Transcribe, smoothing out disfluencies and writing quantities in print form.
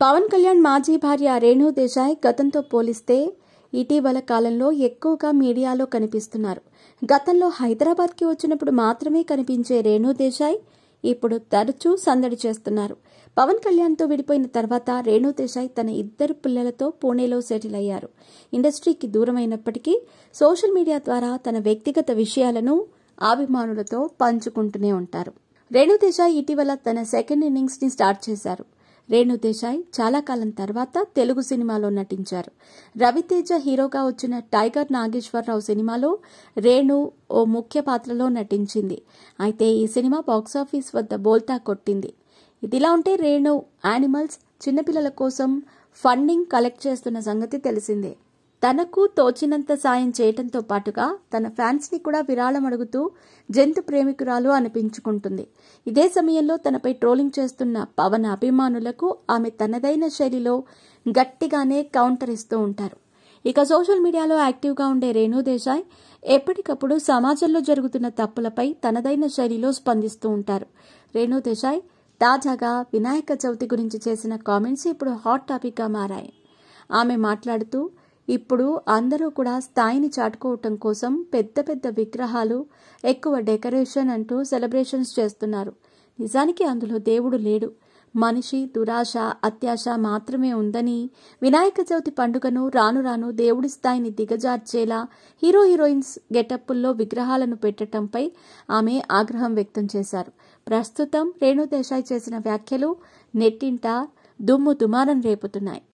పవన్ కళ్యాణ్ మాజీ భార్య రేణు దేశాయ్ గతంతో పోలిస్తే ఇటీవల కాలంలో ఎక్కువగా మీడియాలో కనిపిస్తున్నారు. గతంలో హైదరాబాద్కి వచ్చినప్పుడు మాత్రమే కనిపించే రేణు దేశాయ్ ఇప్పుడు తరచూ సందడి చేస్తున్నారు. పవన్ కళ్యాణ్తో విడిపోయిన తర్వాత రేణు దేశాయ్ తన 2 పిల్లలతో పూణేలో సెటిల్ అయ్యారు. ఇండస్ట్రీకి దూరమైనప్పటికీ సోషల్ మీడియా ద్వారా తన వ్యక్తిగత విషయాలను అభిమానులతో పంచుకుంటూనే ఉంటారు. రేణు దేశాయ్ ఇటీవల తన సెకండ్ ఇన్నింగ్స్ ని స్టార్ట్ చేశారు. రేణు దేశాయ్ చాలా కాలం తర్వాత తెలుగు సినిమాలో నటించారు. రవితేజ హీరోగా వచ్చిన టైగర్ నాగేశ్వరరావు సినిమాలో రేణు ఓ ముఖ్య పాత్రలో నటించింది. అయితే ఈ సినిమా బాక్సాఫీస్ వద్ద బోల్తా కొట్టింది. ఇదిలా ఉంటే రేణు యానిమల్స్, చిన్నపిల్లల కోసం ఫండింగ్ కలెక్ట్ చేస్తున్న సంగతి తెలిసిందే. తనకు తోచినంత సాయం చేయటంతో పాటుగా తన ఫ్యాన్స్ ని కూడా విరాళం అడుగుతూ జంతు ప్రేమికురాలు అనిపించుకుంటుంది. ఇదే సమయంలో తనపై ట్రోలింగ్ చేస్తున్న పవన్ అభిమానులకు ఆమె తనదైన శైలిలో గట్టిగానే కౌంటర్ ఇస్తూ ఉంటారు. ఇక సోషల్ మీడియాలో యాక్టివ్గా ఉండే రేణు దేశాయ్ ఎప్పటికప్పుడు సమాజంలో జరుగుతున్న తప్పులపై తనదైన శైలిలో స్పందిస్తూ ఉంటారు. రేణు దేశాయ్ తాజాగా వినాయక చవితి గురించి చేసిన కామెంట్స్ ఇప్పుడు హాట్ టాపిక్గా మారాయి. ఆమె మాట్లాడుతూ, ఇప్పుడు అందరూ కూడా స్థాయిని చాటుకోవటం కోసం పెద్ద పెద్ద విగ్రహాలు, ఎక్కువ డెకరేషన్ అంటూ సెలబ్రేషన్స్ చేస్తున్నారు. నిజానికి అందులో దేవుడు లేడు, మనిషి దురాశ, అత్యాశ మాత్రమే ఉందని, వినాయక చవితి పండుగను రాను రాను దేవుడి స్థాయిని దిగజార్చేలా హీరోయిన్స్ గెటప్పుల్లో విగ్రహాలను పెట్టడంపై ఆమె ఆగ్రహం వ్యక్తం చేశారు. ప్రస్తుతం రేణు దేశాయ్ చేసిన వ్యాఖ్యలు నెట్టింట దుమ్ము దుమారం రేపుతున్నాయి.